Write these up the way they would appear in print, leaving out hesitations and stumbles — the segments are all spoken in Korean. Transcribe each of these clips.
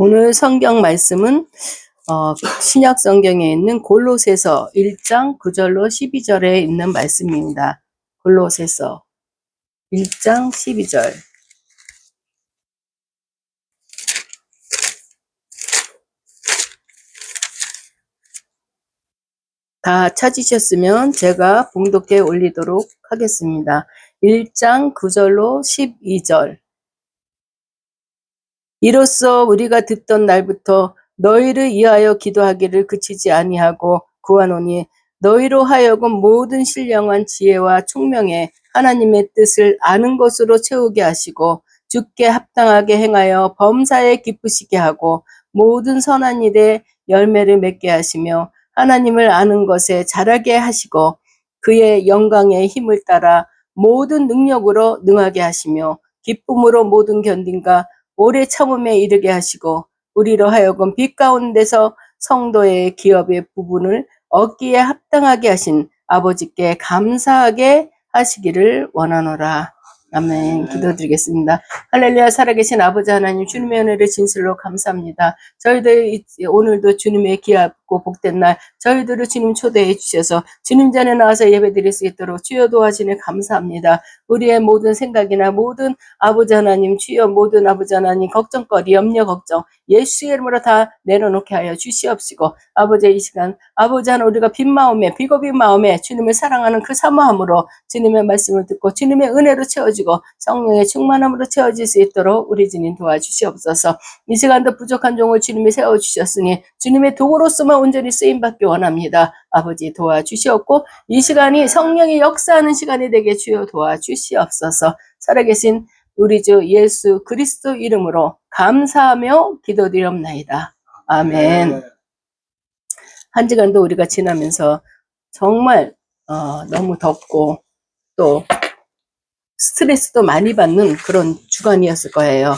오늘 성경 말씀은 신약 성경에 있는 골로새서 1장 9절로 12절에 있는 말씀입니다. 골로새서 1장 12절. 다 찾으셨으면 제가 봉독해 올리도록 하겠습니다. 1장 9절로 12절. 이로써 우리가 듣던 날부터 너희를 위하여 기도하기를 그치지 아니하고 구하노니 너희로 하여금 모든 신령한 지혜와 총명에 하나님의 뜻을 아는 것으로 채우게 하시고 주께 합당하게 행하여 범사에 기쁘시게 하고 모든 선한 일에 열매를 맺게 하시며 하나님을 아는 것에 자라게 하시고 그의 영광의 힘을 따라 모든 능력으로 능하게 하시며 기쁨으로 모든 견딘과 오래 참음에 이르게 하시고 우리로 하여금 빛 가운데서 성도의 기업의 부분을 얻기에 합당하게 하신 아버지께 감사하게 하시기를 원하노라. 아멘. 기도드리겠습니다. 할렐루야. 살아계신 아버지 하나님, 주님의 은혜를 진실로 감사합니다. 저희들 오늘도 주님의 귀하고 복된 날 저희들을 주님 초대해 주셔서 주님 전에 나와서 예배드릴 수 있도록 주여 도와주니 감사합니다. 우리의 모든 생각이나 모든 아버지 하나님, 주여 모든 아버지 하나님 걱정거리, 염려 걱정 예수의 이름으로 다 내려놓게 하여 주시옵시고 아버지의 이 시간 아버지 하나님 우리가 빈 마음에 비겁인 마음에 주님을 사랑하는 그 사모함으로 주님의 말씀을 듣고 주님의 은혜로 채워주고 성령의 충만함으로 채워질 수 있도록 우리 주님 도와주시옵소서. 이 시간도 부족한 종을 주님이 세워주셨으니 주님의 도구로서만 온전히 쓰임받기 원합니다. 아버지 도와주시옵고 이 시간이 성령이 역사하는 시간이 되게 주여 도와주시옵소서. 살아계신 우리 주 예수 그리스도 이름으로 감사하며 기도드리옵나이다. 아멘. 한 주간도 우리가 지나면서 정말 너무 덥고 또 스트레스도 많이 받는 그런 주간이었을 거예요.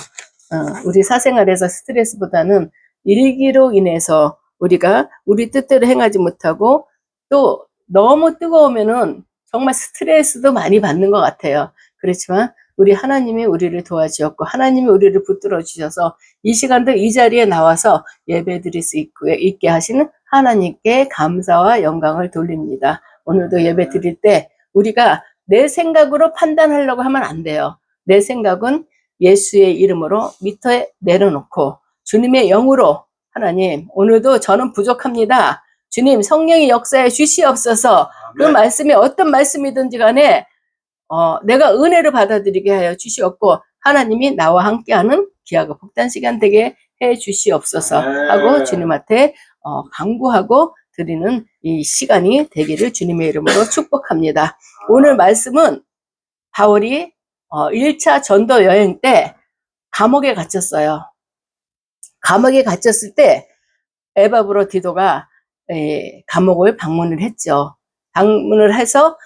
우리 사생활에서 스트레스보다는 일기로 인해서 우리가 우리 뜻대로 행하지 못하고 또 너무 뜨거우면은 정말 스트레스도 많이 받는 것 같아요. 그렇지만 우리 하나님이 우리를 도와주셨고 하나님이 우리를 붙들어 주셔서 이 시간도 이 자리에 나와서 예배 드릴 수 있게 하시는 하나님께 감사와 영광을 돌립니다. 오늘도 예배 드릴 때 우리가 내 생각으로 판단하려고 하면 안 돼요. 내 생각은 예수의 이름으로 밑에 내려놓고 주님의 영으로 하나님 오늘도 저는 부족합니다. 주님 성령의 역사에 주시옵소서. 그 말씀이 어떤 말씀이든지 간에 내가 은혜를 받아들이게 하여 주시옵고 하나님이 나와 함께하는 귀하고 복된 시간 되게 해 주시옵소서 하고 주님한테 간구하고 드리는 이 시간이 되기를 주님의 이름으로 축복합니다. 오늘 말씀은 바울이 1차 전도 여행 때 감옥에 갇혔어요. 감옥에 갇혔을 때 에바브로 디도가 감옥을 방문을 했죠. 방문을 해서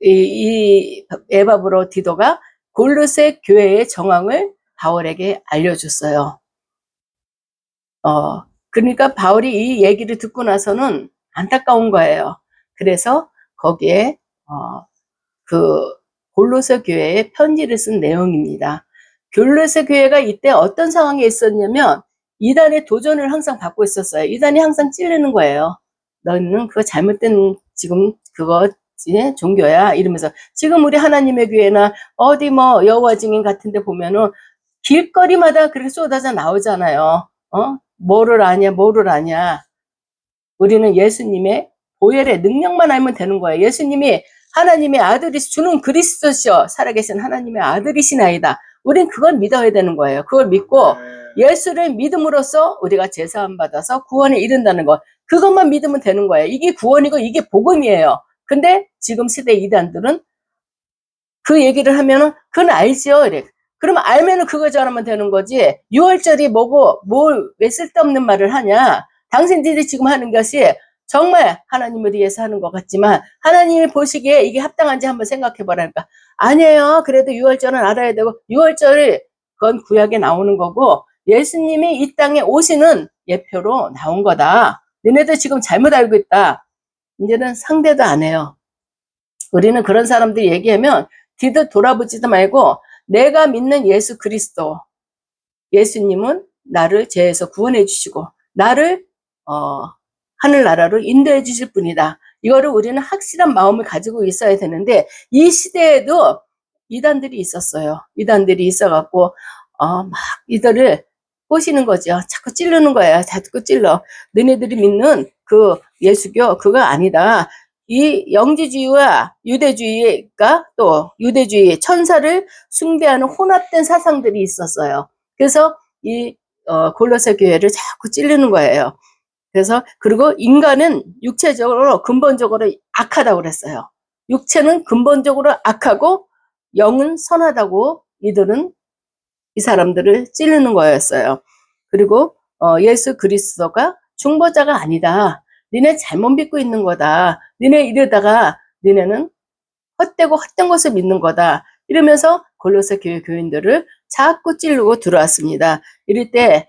이 에바브로 디도가 골로새 교회의 정황을 바울에게 알려줬어요. 그러니까 바울이 이 얘기를 듣고 나서는 안타까운 거예요. 그래서 거기에 그 골로새 교회에 편지를 쓴 내용입니다. 골로새 교회가 이때 어떤 상황에 있었냐면 이단의 도전을 항상 받고 있었어요. 이단이 항상 찌르는 거예요. 너는 그거 잘못된 지금 그거 종교야 이러면서 지금 우리 하나님의 교회나 어디 뭐 여호와 증인 같은 데 보면은 길거리마다 그렇게 쏟아져 나오잖아요. 뭐를 아냐. 우리는 예수님의 보혈의 능력만 알면 되는 거예요. 예수님이 하나님의 아들이 주는 그리스도시여 살아계신 하나님의 아들이시나이다. 우린 그걸 믿어야 되는 거예요. 그걸 믿고 예수를 믿음으로써 우리가 제사함 받아서 구원에 이른다는 것. 그것만 믿으면 되는 거예요. 이게 구원이고 이게 복음이에요. 근데 지금 시대 이단들은 그 얘기를 하면은 그건 알죠. 이래. 그러면 알면은 그거 전하면 되는 거지. 6월절이 뭐고 뭘 왜 쓸데없는 말을 하냐. 당신들이 지금 하는 것이 정말 하나님을 위해서 하는 것 같지만 하나님이 보시기에 이게 합당한지 한번 생각해 보라니까. 아니에요. 그래도 6월절은 알아야 되고 6월절이 그건 구약에 나오는 거고 예수님이 이 땅에 오시는 예표로 나온 거다. 너네들 지금 잘못 알고 있다. 이제는 상대도 안 해요. 우리는 그런 사람들이 얘기하면 뒤도 돌아보지도 말고 내가 믿는 예수 그리스도 예수님은 나를 죄에서 구원해 주시고 나를 하늘나라로 인도해 주실 분이다. 이거를 우리는 확실한 마음을 가지고 있어야 되는데 이 시대에도 이단들이 있었어요. 이단들이 있어갖고 막 이들을 꼬시는 거죠. 자꾸 찌르는 거예요. 자꾸 찔러. 너네들이 믿는 그 예수교 그거 아니다. 이 영지주의와 유대주의가 또 유대주의 천사를 숭배하는 혼합된 사상들이 있었어요. 그래서 이 골로새 교회를 자꾸 찌르는 거예요. 그래서 그리고 인간은 육체적으로 근본적으로 악하다고 그랬어요. 육체는 근본적으로 악하고 영은 선하다고 이들은 이 사람들을 찌르는 거였어요. 그리고 예수 그리스도가 중보자가 아니다. 니네 잘못 믿고 있는 거다. 니네 이러다가 니네는 헛되고 헛된 것을 믿는 거다. 이러면서 골로새 교회 교인들을 자꾸 찌르고 들어왔습니다. 이럴 때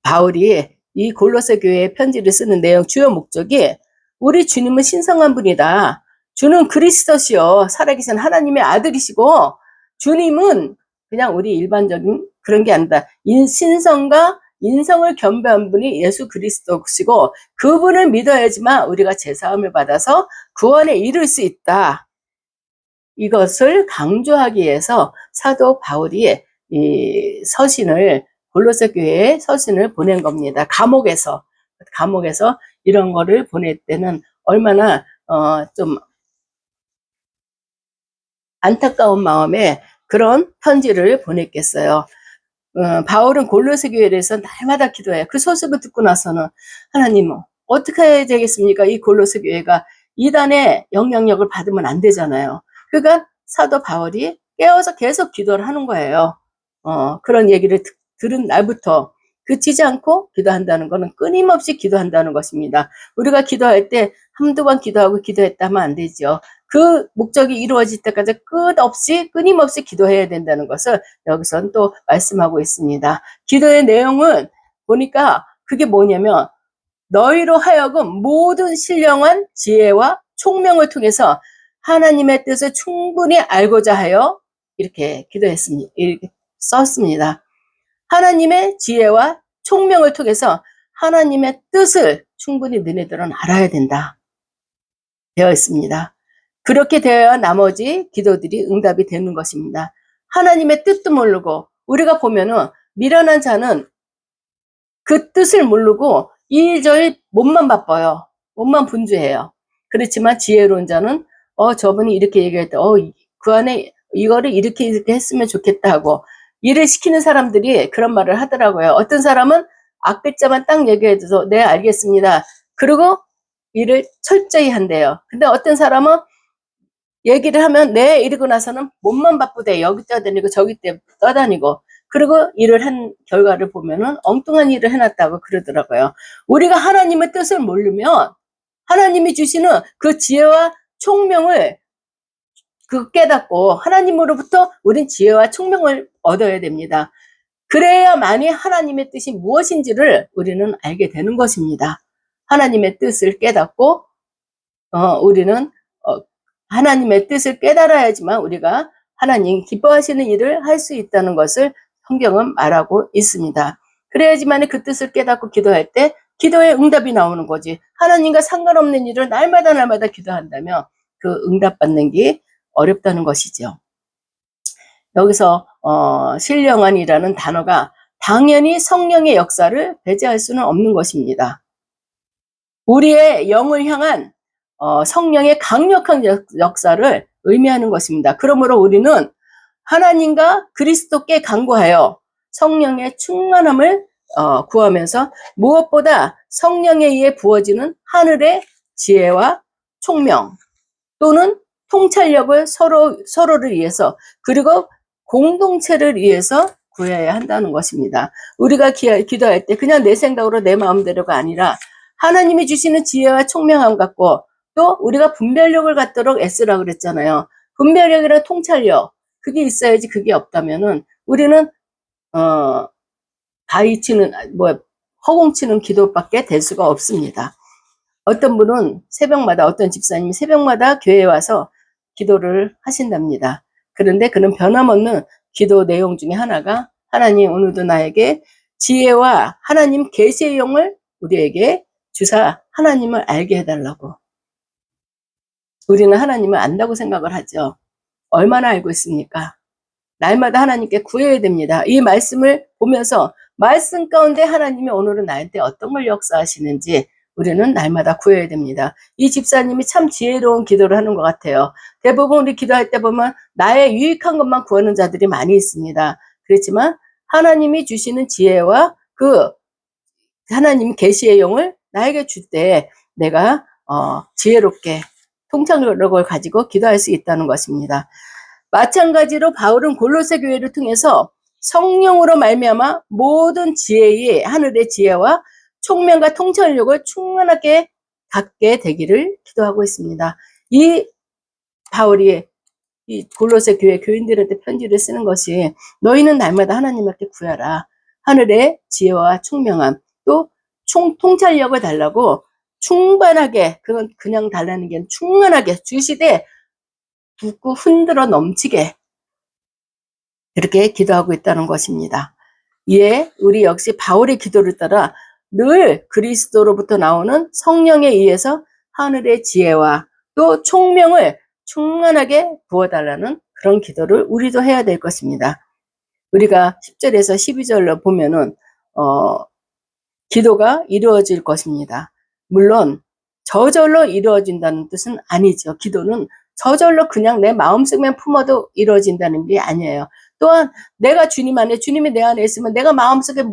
바울이 이 골로새 교회에 편지를 쓰는 내용 주요 목적이 우리 주님은 신성한 분이다. 주는 그리스도시요 살아계신 하나님의 아들이시고 주님은 그냥 우리 일반적인 그런 게 아니다. 신성과 인성을 겸비한 분이 예수 그리스도시고 그분을 믿어야지만 우리가 제사함을 받아서 구원에 이를 수 있다. 이것을 강조하기 위해서 사도 바울이 이 서신을 골로새 교회에 서신을 보낸 겁니다. 감옥에서 이런 거를 보낼 때는 얼마나 좀 안타까운 마음에 그런 편지를 보냈겠어요. 바울은 골로새 교회에 대해서 날마다 기도해요. 그 소식을 듣고 나서는 하나님 어떻게 해야 되겠습니까? 이 골로새 교회가 이단의 영향력을 받으면 안 되잖아요. 그러니까 사도 바울이 깨어서 계속 기도를 하는 거예요. 그런 얘기를 들은 날부터 그치지 않고 기도한다는 것은 끊임없이 기도한다는 것입니다. 우리가 기도할 때 한두 번 기도하고 기도했다 하면 안 되죠. 그 목적이 이루어질 때까지 끝없이 끊임없이 기도해야 된다는 것을 여기서는 또 말씀하고 있습니다. 기도의 내용은 보니까 그게 뭐냐면 너희로 하여금 모든 신령한 지혜와 총명을 통해서 하나님의 뜻을 충분히 알고자 하여 이렇게 기도했습니다. 이렇게 썼습니다. 하나님의 지혜와 총명을 통해서 하나님의 뜻을 충분히 너희들은 알아야 된다. 되어 있습니다. 그렇게 되어야 나머지 기도들이 응답이 되는 것입니다. 하나님의 뜻도 모르고 우리가 보면은 미련한 자는 그 뜻을 모르고 이리저리 몸만 바빠요. 몸만 분주해요. 그렇지만 지혜로운 자는 저분이 이렇게 얘기할 때 그 안에 이거를 이렇게 했으면 좋겠다 하고 일을 시키는 사람들이 그런 말을 하더라고요. 어떤 사람은 앞글자만 딱 얘기해줘서 네 알겠습니다. 그리고 일을 철저히 한대요. 근데 어떤 사람은 얘기를 하면 네 이러고 나서는 몸만 바쁘대. 여기 떠다니고 저기 떠다니고 그리고 일을 한 결과를 보면은 엉뚱한 일을 해놨다고 그러더라고요. 우리가 하나님의 뜻을 모르면 하나님이 주시는 그 지혜와 총명을 깨닫고 하나님으로부터 우린 지혜와 총명을 얻어야 됩니다. 그래야만이 하나님의 뜻이 무엇인지를 우리는 알게 되는 것입니다. 하나님의 뜻을 깨닫고 우리는 하나님의 뜻을 깨달아야지만 우리가 하나님 기뻐하시는 일을 할 수 있다는 것을 성경은 말하고 있습니다. 그래야지만 그 뜻을 깨닫고 기도할 때 기도의 응답이 나오는 거지. 하나님과 상관없는 일을 날마다 기도한다면 그 응답받는 게 어렵다는 것이죠. 여기서 신령한이라는 단어가 당연히 성령의 역사를 배제할 수는 없는 것입니다. 우리의 영을 향한 성령의 강력한 역사를 의미하는 것입니다. 그러므로 우리는 하나님과 그리스도께 간구하여 성령의 충만함을 구하면서 무엇보다 성령에 의해 부어지는 하늘의 지혜와 총명 또는 통찰력을 서로를 위해서 그리고 공동체를 위해서 구해야 한다는 것입니다. 우리가 기도할 때 그냥 내 생각으로 내 마음대로가 아니라 하나님이 주시는 지혜와 총명함 갖고 또 우리가 분별력을 갖도록 애쓰라고 그랬잖아요. 분별력이나 통찰력 그게 있어야지. 그게 없다면은 우리는 가위치는 허공치는 기도밖에 될 수가 없습니다. 어떤 분은 새벽마다 어떤 집사님이 새벽마다 교회에 와서 기도를 하신답니다. 그런데 그는 변함없는 기도 내용 중에 하나가 하나님 오늘도 나에게 지혜와 하나님 계시의 영을 우리에게 주사 하나님을 알게 해달라고. 우리는 하나님을 안다고 생각을 하죠. 얼마나 알고 있습니까? 날마다 하나님께 구해야 됩니다. 이 말씀을 보면서 말씀 가운데 하나님이 오늘은 나한테 어떤 걸 역사하시는지 우리는 날마다 구해야 됩니다. 이 집사님이 참 지혜로운 기도를 하는 것 같아요. 대부분 우리 기도할 때 보면 나의 유익한 것만 구하는 자들이 많이 있습니다. 그렇지만 하나님이 주시는 지혜와 그 하나님 계시의 영을 나에게 줄 때 내가 지혜롭게 통찰력을 가지고 기도할 수 있다는 것입니다. 마찬가지로 바울은 골로새 교회를 통해서 성령으로 말미암아 모든 지혜의 하늘의 지혜와 총명과 통찰력을 충만하게 갖게 되기를 기도하고 있습니다. 이 바울이 이 골로새 교회 교인들한테 편지를 쓰는 것이 너희는 날마다 하나님께 구하라. 하늘의 지혜와 총명함 또 통찰력을 달라고 충만하게 그건 그냥 달라는 게 충만하게 주시되 붓고 흔들어 넘치게 이렇게 기도하고 있다는 것입니다. 이에 우리 역시 바울의 기도를 따라 늘 그리스도로부터 나오는 성령에 의해서 하늘의 지혜와 또 총명을 충만하게 부어달라는 그런 기도를 우리도 해야 될 것입니다. 우리가 10절에서 12절로 보면은 기도가 이루어질 것입니다. 물론 저절로 이루어진다는 뜻은 아니죠. 기도는 저절로 그냥 내 마음속에만 품어도 이루어진다는 게 아니에요. 또한 내가 주님 안에 주님이 내 안에 있으면 내가 마음속에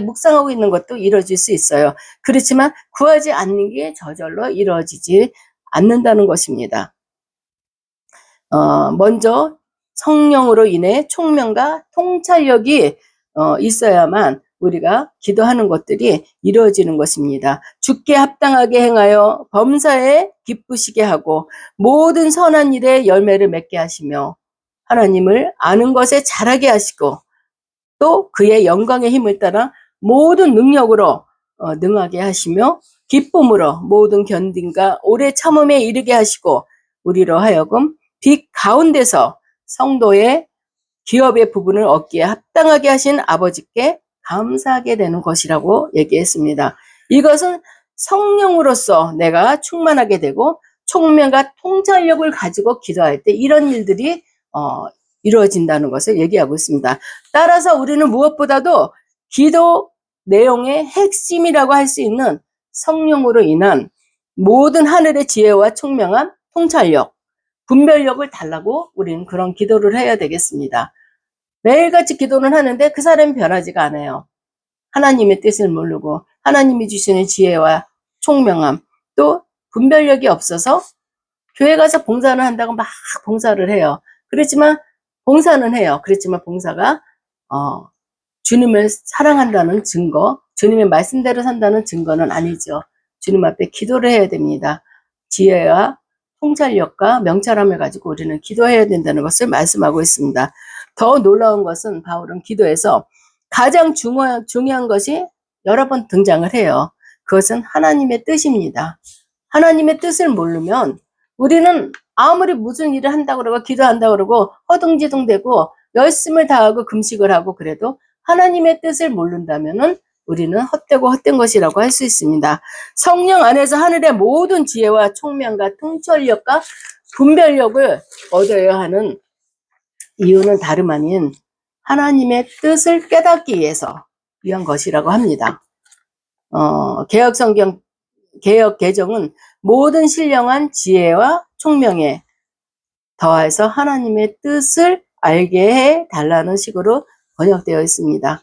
묵상하고 있는 것도 이루어질 수 있어요. 그렇지만 구하지 않는 게 저절로 이루어지지 않는다는 것입니다. 먼저 성령으로 인해 총명과 통찰력이 있어야만 우리가 기도하는 것들이 이루어지는 것입니다. 주께 합당하게 행하여 범사에 기쁘시게 하고 모든 선한 일에 열매를 맺게 하시며 하나님을 아는 것에 자라게 하시고 또 그의 영광의 힘을 따라 모든 능력으로 능하게 하시며 기쁨으로 모든 견딘과 오래 참음에 이르게 하시고 우리로 하여금 빛 가운데서 성도의 기업의 부분을 얻기에 합당하게 하신 아버지께 감사하게 되는 것이라고 얘기했습니다. 이것은 성령으로서 내가 충만하게 되고 총명과 통찰력을 가지고 기도할 때 이런 일들이 이루어진다는 것을 얘기하고 있습니다. 따라서 우리는 무엇보다도 기도 내용의 핵심이라고 할 수 있는 성령으로 인한 모든 하늘의 지혜와 총명한 통찰력, 분별력을 달라고 우리는 그런 기도를 해야 되겠습니다. 매일같이 기도는 하는데 그 사람이 변하지가 않아요. 하나님의 뜻을 모르고 하나님이 주시는 지혜와 총명함 또 분별력이 없어서 교회 가서 봉사를 한다고 막 봉사를 해요. 그렇지만 봉사는 해요. 그렇지만 봉사가 주님을 사랑한다는 증거, 주님의 말씀대로 산다는 증거는 아니죠. 주님 앞에 기도를 해야 됩니다. 지혜와 통찰력과 명철함을 가지고 우리는 기도해야 된다는 것을 말씀하고 있습니다. 더 놀라운 것은 바울은 기도에서 가장 중요한 것이 여러 번 등장을 해요. 그것은 하나님의 뜻입니다. 하나님의 뜻을 모르면 우리는 아무리 무슨 일을 한다고 그러고 기도한다고 그러고 허둥지둥대고 열심을 다하고 금식을 하고 그래도 하나님의 뜻을 모른다면은 우리는 헛되고 헛된 것이라고 할 수 있습니다. 성령 안에서 하늘의 모든 지혜와 총명과 통찰력과 분별력을 얻어야 하는 이유는 다름 아닌 하나님의 뜻을 깨닫기 위한 것이라고 합니다. 개역 개정은 모든 신령한 지혜와 총명에 더해서 하나님의 뜻을 알게 해 달라는 식으로 번역되어 있습니다.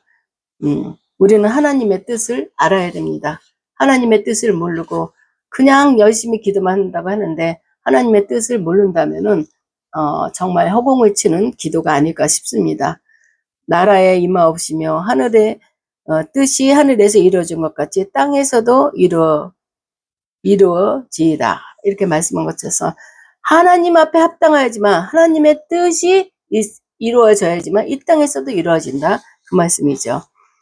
우리는 하나님의 뜻을 알아야 됩니다. 하나님의 뜻을 모르고 그냥 열심히 기도만 한다고 하는데 하나님의 뜻을 모른다면은 정말 허공을 치는 기도가 아닐까 싶습니다. 나라에 임하옵시며 하늘의 뜻이 하늘에서 이루어진 것 같이 땅에서도 이루어지이다. 이렇게 말씀한 것처럼 하나님 앞에 합당하야지만 하나님의 뜻이 이루어져야지만 이 땅에서도 이루어진다. 그 말씀이죠.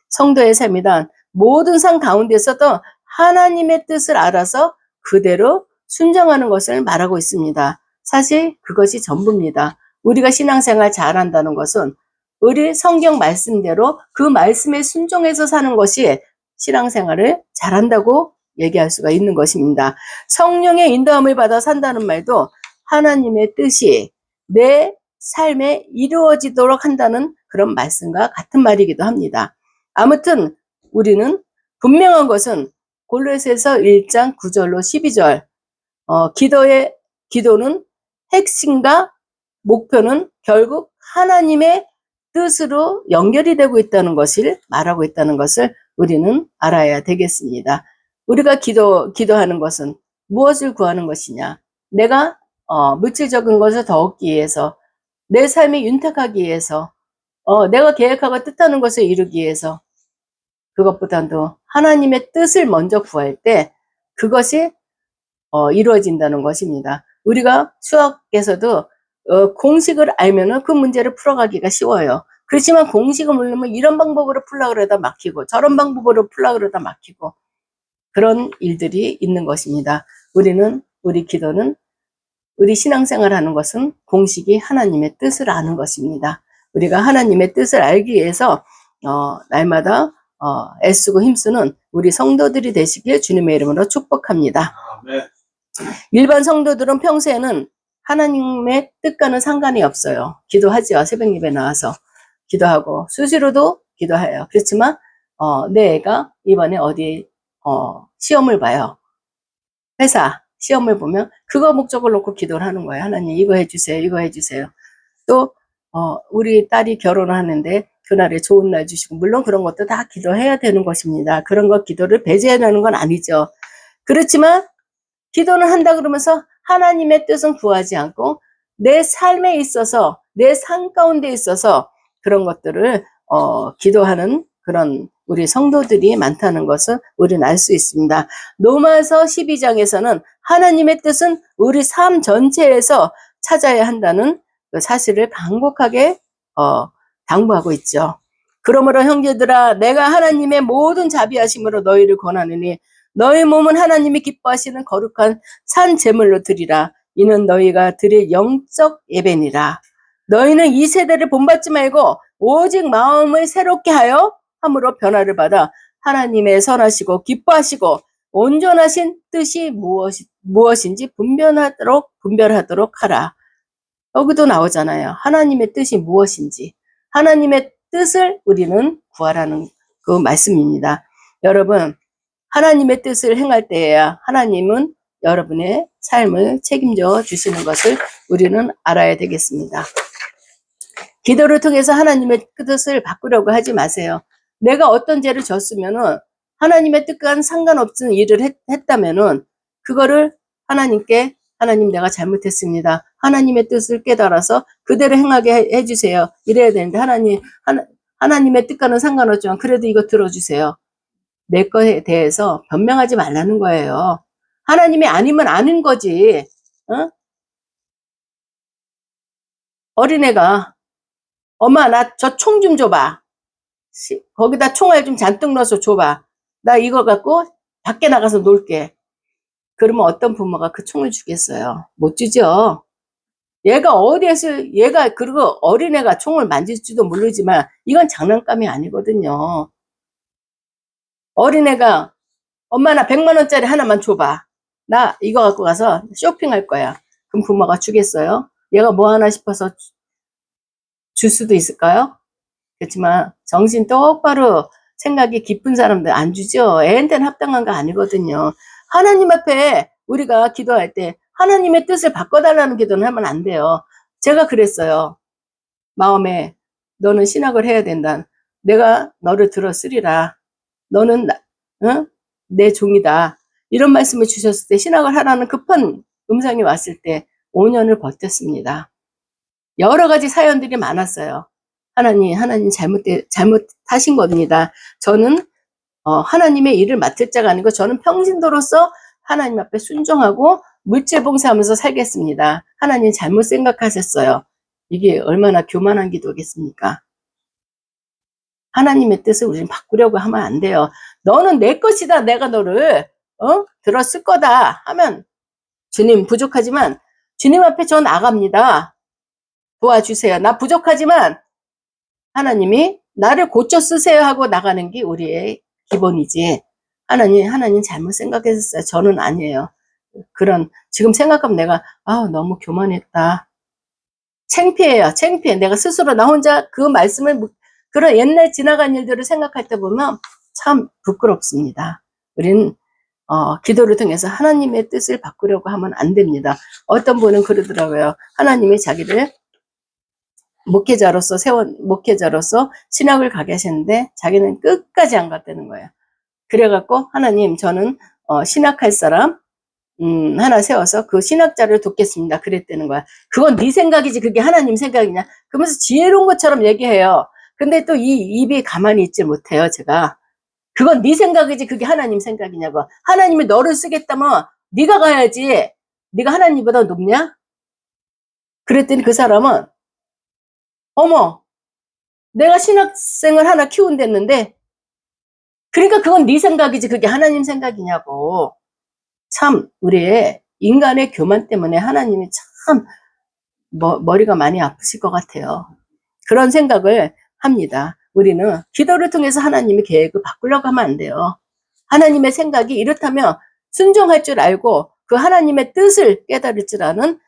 성도의 삶이란 모든 상 가운데서도 하나님의 뜻을 알아서 그대로 순종하는 것을 말하고 있습니다. 사실 그것이 전부입니다. 우리가 신앙생활 잘한다는 것은 우리 성경 말씀대로 그 말씀에 순종해서 사는 것이 신앙생활을 잘한다고 얘기할 수가 있는 것입니다. 성령의 인도함을 받아 산다는 말도 하나님의 뜻이 내 삶에 이루어지도록 한다는 그런 말씀과 같은 말이기도 합니다. 아무튼 우리는 분명한 것은 골로새서 1장 9절로 12절 기도는 핵심과 목표는 결국 하나님의 뜻으로 연결이 되고 있다는 것을 말하고 있다는 것을 우리는 알아야 되겠습니다. 우리가 기도하는 것은 무엇을 구하는 것이냐? 내가 물질적인 것을 더 얻기 위해서, 내 삶이 윤택하기 위해서, 내가 계획하고 뜻하는 것을 이루기 위해서, 그것보다도 하나님의 뜻을 먼저 구할 때 그것이 이루어진다는 것입니다. 우리가 수학에서도 공식을 알면은 그 문제를 풀어가기가 쉬워요. 그렇지만 공식을 모르면 이런 방법으로 풀라 그러다 막히고 저런 방법으로 풀라 그러다 막히고 그런 일들이 있는 것입니다. 우리 기도는 우리 신앙생활 하는 것은 공식이 하나님의 뜻을 아는 것입니다. 우리가 하나님의 뜻을 알기 위해서 날마다 애쓰고 힘쓰는 우리 성도들이 되시길 주님의 이름으로 축복합니다. 네. 일반 성도들은 평소에는 하나님의 뜻과는 상관이 없어요. 기도하죠. 새벽 예배 나와서 기도하고 수시로도 기도해요. 그렇지만 내 애가 이번에 어디 시험을 봐요. 회사 시험을 보면 그거 목적을 놓고 기도를 하는 거예요. 하나님 이거 해주세요. 이거 해주세요. 또 우리 딸이 결혼을 하는데 그날에 좋은 날 주시고 물론 그런 것도 다 기도해야 되는 것입니다. 그런 것 기도를 배제하는 건 아니죠. 그렇지만 기도는 한다 그러면서 하나님의 뜻은 구하지 않고 내 삶에 있어서 내 삶 가운데 있어서 그런 것들을 기도하는 그런 우리 성도들이 많다는 것을 우리는 알 수 있습니다. 로마서 12장에서는 하나님의 뜻은 우리 삶 전체에서 찾아야 한다는 그 사실을 간곡하게 당부하고 있죠. 그러므로 형제들아 내가 하나님의 모든 자비하심으로 너희를 권하느니 너희 몸은 하나님이 기뻐하시는 거룩한 산 제물로 드리라. 이는 너희가 드릴 영적 예배니라. 너희는 이 세대를 본받지 말고 오직 마음을 새롭게 하여 함으로 변화를 받아 하나님의 선하시고 기뻐하시고 온전하신 뜻이 무엇인지 분별하도록 하라. 여기도 나오잖아요. 하나님의 뜻이 무엇인지. 하나님의 뜻을 우리는 구하라는 그 말씀입니다. 여러분, 하나님의 뜻을 행할 때에야 하나님은 여러분의 삶을 책임져 주시는 것을 우리는 알아야 되겠습니다. 기도를 통해서 하나님의 뜻을 바꾸려고 하지 마세요. 내가 어떤 죄를 졌으면은 하나님의 뜻과는 상관없는 일을 했다면은 그거를 하나님께 하나님 내가 잘못했습니다. 하나님의 뜻을 깨달아서 그대로 행하게 해주세요. 이래야 되는데 하나님의 뜻과는 상관없지만 그래도 이거 들어주세요. 내 거에 대해서 변명하지 말라는 거예요. 하나님이 아니면 아는 거지. 어린애가 엄마 나 저 총 좀 줘봐. 거기다 총알 좀 잔뜩 넣어서 줘봐. 나 이거 갖고 밖에 나가서 놀게. 그러면 어떤 부모가 그 총을 주겠어요? 못 주죠. 그리고 어린애가 총을 만질지도 모르지만 이건 장난감이 아니거든요. 어린애가 엄마 나 100만 원짜리 하나만 줘봐. 나 이거 갖고 가서 쇼핑할 거야. 그럼 부모가 주겠어요? 얘가 뭐 하나 싶어서 줄 수도 있을까요? 그렇지만 정신 똑바로 생각이 깊은 사람들 안 주죠. 애한테는 합당한 거 아니거든요. 하나님 앞에 우리가 기도할 때 하나님의 뜻을 바꿔달라는 기도는 하면 안 돼요. 제가 그랬어요. 마음에 너는 신학을 해야 된다. 내가 너를 들었으리라. 너는 내 종이다. 이런 말씀을 주셨을 때 신학을 하라는 급한 음성이 왔을 때 5년을 버텼습니다. 여러 가지 사연들이 많았어요. 하나님 잘못하신 겁니다. 저는 하나님의 일을 맡을 자가 아니고 저는 평신도로서 하나님 앞에 순종하고 물질 봉사하면서 살겠습니다. 하나님 잘못 생각하셨어요. 이게 얼마나 교만한 기도겠습니까? 하나님의 뜻을 우리는 바꾸려고 하면 안 돼요. 너는 내 것이다. 내가 너를 들었을 거다 하면 주님 부족하지만 주님 앞에 저 나갑니다. 도와주세요. 나 부족하지만 하나님이 나를 고쳐 쓰세요 하고 나가는 게 우리의 기본이지. 하나님 잘못 생각했었어요. 저는 아니에요. 그런, 지금 생각하면 내가, 너무 교만했다. 창피해요. 창피해. 내가 스스로 나 혼자 그 말씀을, 그런 옛날 지나간 일들을 생각할 때 보면 참 부끄럽습니다. 우린, 기도를 통해서 하나님의 뜻을 바꾸려고 하면 안 됩니다. 어떤 분은 그러더라고요. 하나님이 자기를 목회자로서 신학을 가게 하셨는데 자기는 끝까지 안 갔다는 거예요. 그래갖고 하나님 저는 신학할 사람 하나 세워서 그 신학자를 돕겠습니다. 그랬다는 거야. 그건 네 생각이지 그게 하나님 생각이냐. 그러면서 지혜로운 것처럼 얘기해요. 근데 또 이 입이 가만히 있지 못해요. 제가. 그건 네 생각이지 그게 하나님 생각이냐고. 하나님이 너를 쓰겠다면 네가 가야지. 네가 하나님보다 높냐? 그랬더니 그 사람은 어머 내가 신학생을 하나 키운댔는데 그러니까 그건 네 생각이지 그게 하나님 생각이냐고. 참 우리의 인간의 교만 때문에 하나님이 참 머리가 많이 아프실 것 같아요. 그런 생각을 합니다. 우리는 기도를 통해서 하나님의 계획을 바꾸려고 하면 안 돼요. 하나님의 생각이 이렇다면 순종할 줄 알고 그 하나님의 뜻을 깨달을 줄 아는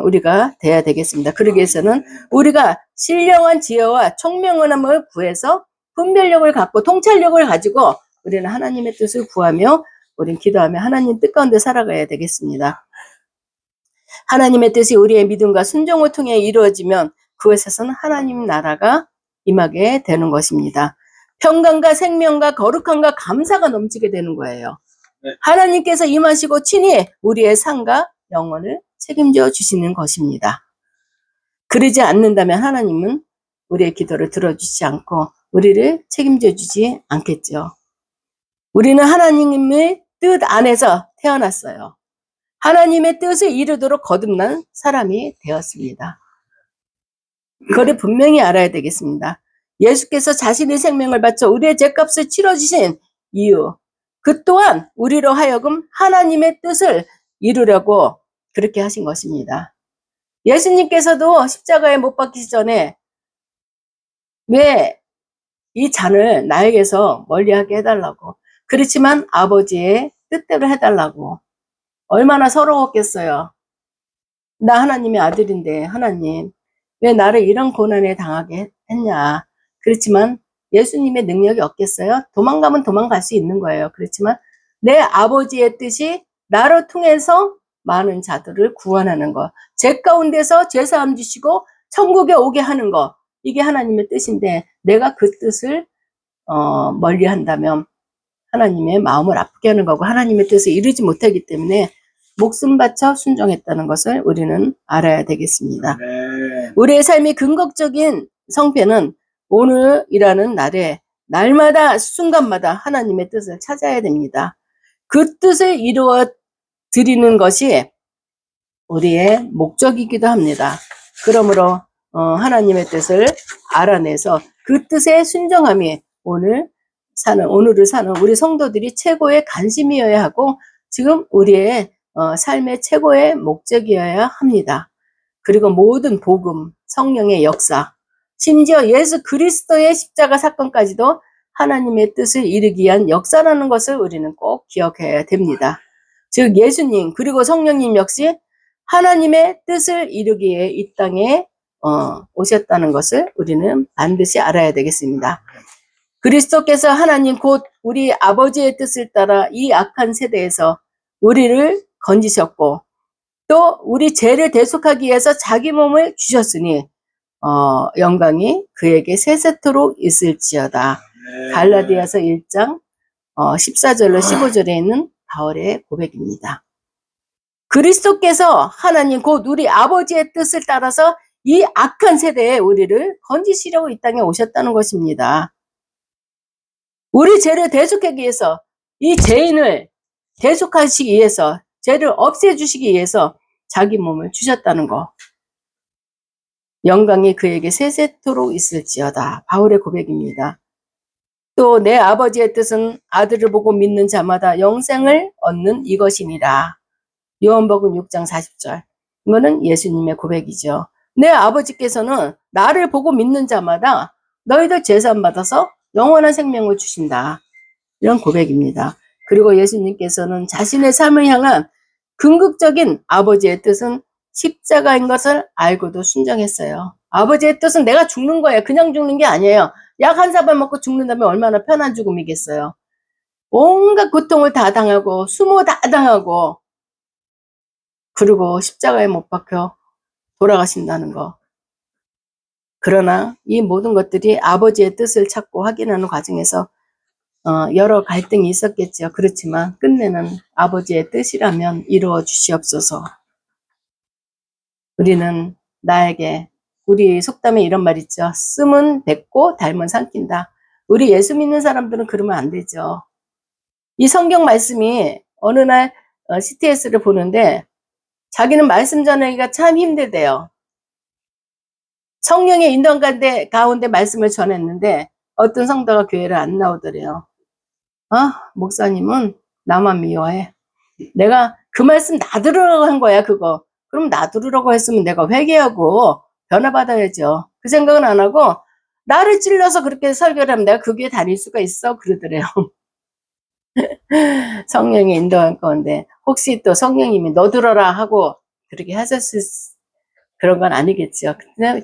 우리가 돼야 되겠습니다. 그러기 위해서는 우리가 신령한 지혜와 총명함을 구해서 분별력을 갖고 통찰력을 가지고 우리는 하나님의 뜻을 구하며 우리는 기도하며 하나님 뜻 가운데 살아가야 되겠습니다. 하나님의 뜻이 우리의 믿음과 순종을 통해 이루어지면 그것에서는 하나님 나라가 임하게 되는 것입니다. 평강과 생명과 거룩함과 감사가 넘치게 되는 거예요. 네. 하나님께서 임하시고 친히 우리의 삶과 영혼을 책임져 주시는 것입니다. 그러지 않는다면 하나님은 우리의 기도를 들어주지 않고 우리를 책임져 주지 않겠죠. 우리는 하나님의 뜻 안에서 태어났어요. 하나님의 뜻을 이루도록 거듭난 사람이 되었습니다. 그걸 분명히 알아야 되겠습니다. 예수께서 자신의 생명을 바쳐 우리의 죄값을 치러주신 이유, 그 또한 우리로 하여금 하나님의 뜻을 이루려고 그렇게 하신 것입니다. 예수님께서도 십자가에 못 박히기 전에 왜 이 잔을 나에게서 멀리하게 해달라고, 그렇지만 아버지의 뜻대로 해달라고, 얼마나 서러웠겠어요. 나 하나님의 아들인데 하나님 왜 나를 이런 고난에 당하게 했냐. 그렇지만 예수님의 능력이 없겠어요? 도망가면 도망갈 수 있는 거예요. 그렇지만 내 아버지의 뜻이 나를 통해서 많은 자들을 구원하는 것, 죄 가운데서 죄사함 주시고 천국에 오게 하는 것, 이게 하나님의 뜻인데 내가 그 뜻을 멀리 한다면 하나님의 마음을 아프게 하는 거고 하나님의 뜻을 이루지 못하기 때문에 목숨 바쳐 순종했다는 것을 우리는 알아야 되겠습니다. 네. 우리의 삶이 근거적인 성패는 오늘이라는 날에 날마다 순간마다 하나님의 뜻을 찾아야 됩니다. 그 뜻을 이루어 드리는 것이 우리의 목적이기도 합니다. 그러므로 하나님의 뜻을 알아내서 그 뜻에 순종함이 오늘을 사는 우리 성도들이 최고의 관심이어야 하고 지금 우리의 삶의 최고의 목적이어야 합니다. 그리고 모든 복음, 성령의 역사, 심지어 예수 그리스도의 십자가 사건까지도 하나님의 뜻을 이루기 위한 역사라는 것을 우리는 꼭 기억해야 됩니다. 즉 예수님 그리고 성령님 역시 하나님의 뜻을 이루기 위해 이 땅에 오셨다는 것을 우리는 반드시 알아야 되겠습니다. 그리스도께서 하나님 곧 우리 아버지의 뜻을 따라 이 악한 세대에서 우리를 건지셨고 또 우리 죄를 대속하기 위해서 자기 몸을 주셨으니 영광이 그에게 세세토록 있을지어다. 갈라디아서 1장 14절로 15절에 있는 바울의 고백입니다. 그리스도께서 하나님 곧 우리 아버지의 뜻을 따라서 이 악한 세대에 우리를 건지시려고 이 땅에 오셨다는 것입니다. 우리 죄를 대속하기 위해서 이 죄인을 대속하시기 위해서 죄를 없애주시기 위해서 자기 몸을 주셨다는 거. 영광이 그에게 세세토록 있을지어다. 바울의 고백입니다. 또 내 아버지의 뜻은 아들을 보고 믿는 자마다 영생을 얻는 이것이니라. 요한복음 6장 40절. 이거는 예수님의 고백이죠. 내 아버지께서는 나를 보고 믿는 자마다 너희들 제사함 받아서 영원한 생명을 주신다. 이런 고백입니다. 그리고 예수님께서는 자신의 삶을 향한 궁극적인 아버지의 뜻은 십자가인 것을 알고도 순종했어요. 아버지의 뜻은 내가 죽는 거예요. 그냥 죽는 게 아니에요. 약 한 사발 먹고 죽는다면 얼마나 편한 죽음이겠어요. 온갖 고통을 다 당하고 수모 다 당하고 그리고 십자가에 못 박혀 돌아가신다는 거. 그러나 이 모든 것들이 아버지의 뜻을 찾고 확인하는 과정에서 여러 갈등이 있었겠죠. 그렇지만 끝내는 아버지의 뜻이라면 이루어 주시옵소서. 우리는 나에게, 우리 속담에 이런 말 있죠. 씀은 뱉고 닮은 삼킨다. 우리 예수 믿는 사람들은 그러면 안 되죠. 이 성경 말씀이 어느 날 CTS를 보는데 자기는 말씀 전하기가 참 힘들대요. 성령의 인도한 가운데 말씀을 전했는데 어떤 성도가 교회를 안 나오더래요. 목사님은 나만 미워해. 내가 그 말씀 놔두라고 한 거야, 그거. 그럼 놔두라고 했으면 내가 회개하고 변화받아야죠. 그 생각은 안 하고 나를 찔러서 그렇게 설교를 하면 내가 그 교회 다닐 수가 있어? 그러더래요. 성령이 인도한 건데 혹시 또 성령님이 너 들어라 하고 그렇게 하셨을 그런 건 아니겠죠.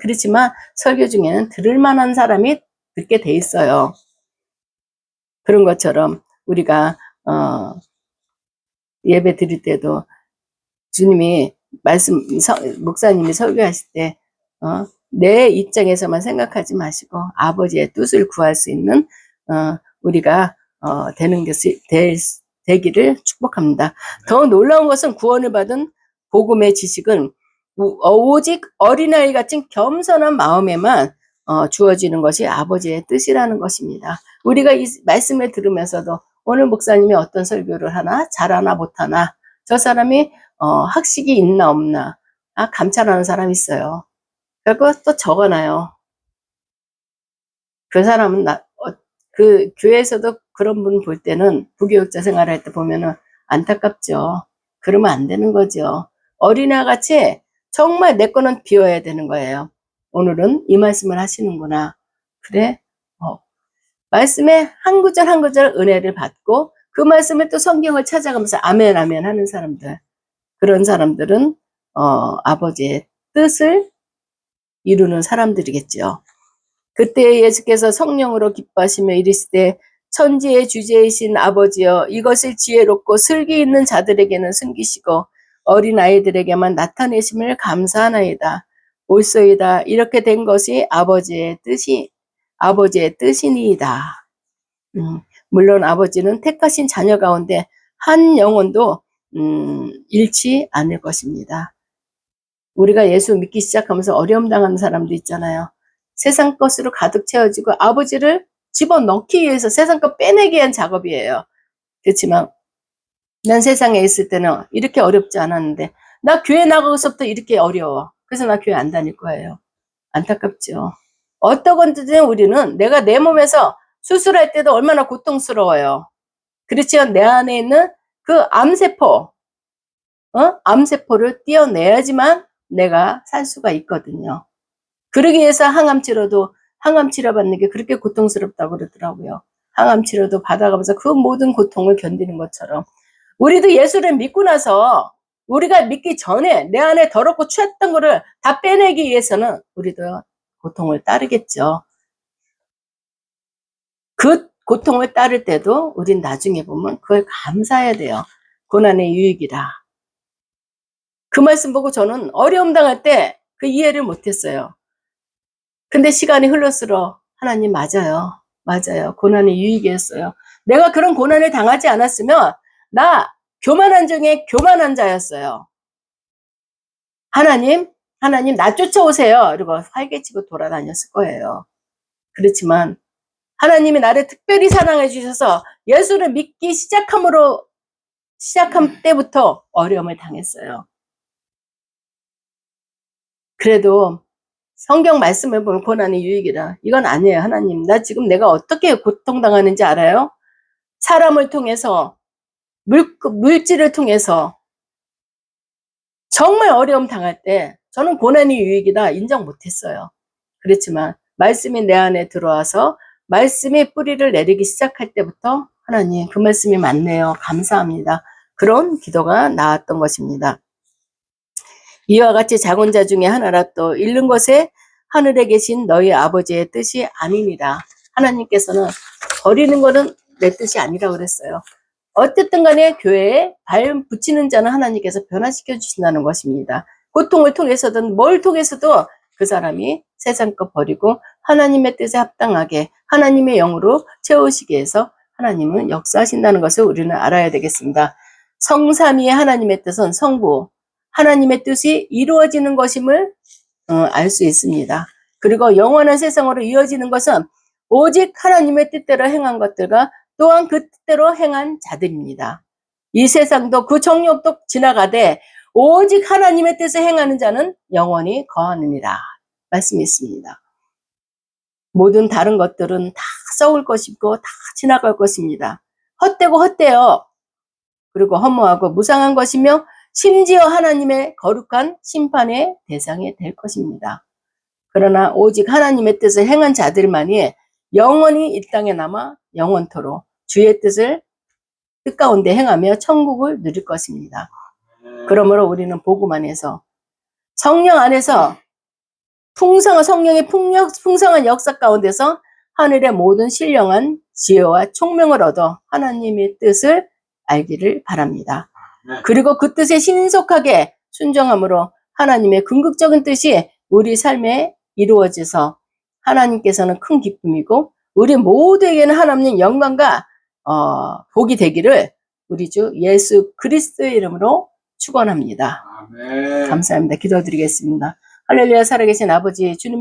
그렇지만 설교 중에는 들을 만한 사람이 듣게 돼 있어요. 그런 것처럼 우리가 예배 드릴 때도 주님이 목사님이 설교하실 때 내 입장에서만 생각하지 마시고 아버지의 뜻을 구할 수 있는 우리가 되는 것이 되기를 축복합니다. 더 놀라운 것은 구원을 받은 복음의 지식은 오직 어린아이 같은 겸손한 마음에만 주어지는 것이 아버지의 뜻이라는 것입니다. 우리가 이 말씀을 들으면서도 오늘 목사님이 어떤 설교를 하나, 잘하나 못하나, 저 사람이 학식이 있나 없나 감찰하는 사람이 있어요. 그리고 또 적어놔요. 그 사람은 그 교회에서도 그런 분 볼 때는 부교육자 생활할 때 보면은 안타깝죠. 그러면 안 되는 거죠. 어린아 같이 정말 내 거는 비워야 되는 거예요. 오늘은 이 말씀을 하시는구나. 그래? 말씀에 한 구절 한 구절 은혜를 받고 그 말씀에 또 성경을 찾아가면서 아멘 아멘 하는 사람들. 그런 사람들은 아버지의 뜻을 이루는 사람들이겠죠. 그때 예수께서 성령으로 기뻐하시며 이르시되 천지의 주제이신 아버지여 이것을 지혜롭고 슬기 있는 자들에게는 숨기시고 어린아이들에게만 나타내심을 감사하나이다. 옳소이다. 이렇게 된 것이 아버지의 뜻이니이다. 물론 아버지는 택하신 자녀 가운데 한 영혼도 잃지 않을 것입니다. 우리가 예수 믿기 시작하면서 어려움 당하는 사람도 있잖아요. 세상 것으로 가득 채워지고 아버지를 집어넣기 위해서 세상 것 빼내기 위한 작업이에요. 그렇지만 난 세상에 있을 때는 이렇게 어렵지 않았는데 나 교회 나가고서부터 이렇게 어려워. 그래서 나 교회 안 다닐 거예요. 안타깝죠. 어떠건든 우리는 내가 내 몸에서 수술할 때도 얼마나 고통스러워요. 그렇지만 내 안에 있는 그 암세포를 떼어내야지만 내가 살 수가 있거든요. 그러기 위해서 항암 치료 받는 게 그렇게 고통스럽다고 그러더라고요. 항암 치료도 받아가면서 그 모든 고통을 견디는 것처럼 우리도 예수를 믿고 나서 우리가 믿기 전에 내 안에 더럽고 취했던 거를 다 빼내기 위해서는 우리도 고통을 따르겠죠. 그 고통을 따를 때도 우린 나중에 보면 그걸 감사해야 돼요. 고난의 유익이라. 그 말씀 보고 저는 어려움 당할 때 그 이해를 못했어요. 근데 시간이 흘러서러 하나님 맞아요. 고난의 유익이었어요. 내가 그런 고난을 당하지 않았으면 나 교만한 중에 교만한 자였어요. 하나님 나 쫓아오세요. 이러고 활개치고 돌아다녔을 거예요. 그렇지만 하나님이 나를 특별히 사랑해 주셔서 예수를 믿기 시작한 때부터 어려움을 당했어요. 그래도 성경 말씀을 보면 고난의 유익이라. 이건 아니에요. 하나님 나 지금 내가 어떻게 고통당하는지 알아요? 사람을 통해서 물질을 통해서 정말 어려움 당할 때 저는 고난이 유익이다 인정 못했어요. 그렇지만 말씀이 내 안에 들어와서 말씀의 뿌리를 내리기 시작할 때부터 하나님 그 말씀이 맞네요. 감사합니다. 그런 기도가 나왔던 것입니다. 이와 같이 작은 자 중에 하나라 또 잃는 것에 하늘에 계신 너희 아버지의 뜻이 아니니라. 하나님께서는 버리는 것은 내 뜻이 아니라고 그랬어요. 어쨌든 간에 교회에 발 붙이는 자는 하나님께서 변화시켜 주신다는 것입니다. 고통을 통해서든 뭘 통해서도 그 사람이 세상 것 버리고 하나님의 뜻에 합당하게 하나님의 영으로 채우시기 위해서 하나님은 역사하신다는 것을 우리는 알아야 되겠습니다. 성삼위의 하나님의 뜻은 성부, 하나님의 뜻이 이루어지는 것임을 알 수 있습니다. 그리고 영원한 세상으로 이어지는 것은 오직 하나님의 뜻대로 행한 것들과 또한 그 뜻대로 행한 자들입니다. 이 세상도 그 정욕도 지나가되 오직 하나님의 뜻을 행하는 자는 영원히 거하느니라 말씀이 있습니다. 모든 다른 것들은 다 썩을 것이고 다 지나갈 것입니다. 헛되고 헛되어 그리고 허무하고 무상한 것이며 심지어 하나님의 거룩한 심판의 대상이 될 것입니다. 그러나 오직 하나님의 뜻을 행한 자들만이 영원히 이 땅에 남아 영원토록 주의 뜻 가운데 행하며 천국을 누릴 것입니다. 그러므로 우리는 복음 안에서 성령 안에서 성령의 풍성한 역사 가운데서 하늘의 모든 신령한 지혜와 총명을 얻어 하나님의 뜻을 알기를 바랍니다. 그리고 그 뜻에 신속하게 순종함으로 하나님의 궁극적인 뜻이 우리 삶에 이루어져서 하나님께서는 큰 기쁨이고 우리 모두에게는 하나님 영광과 복이 되기를 우리 주 예수 그리스도의 이름으로 축원합니다. 감사합니다. 기도드리겠습니다. 할렐루야. 살아계신 아버지 주님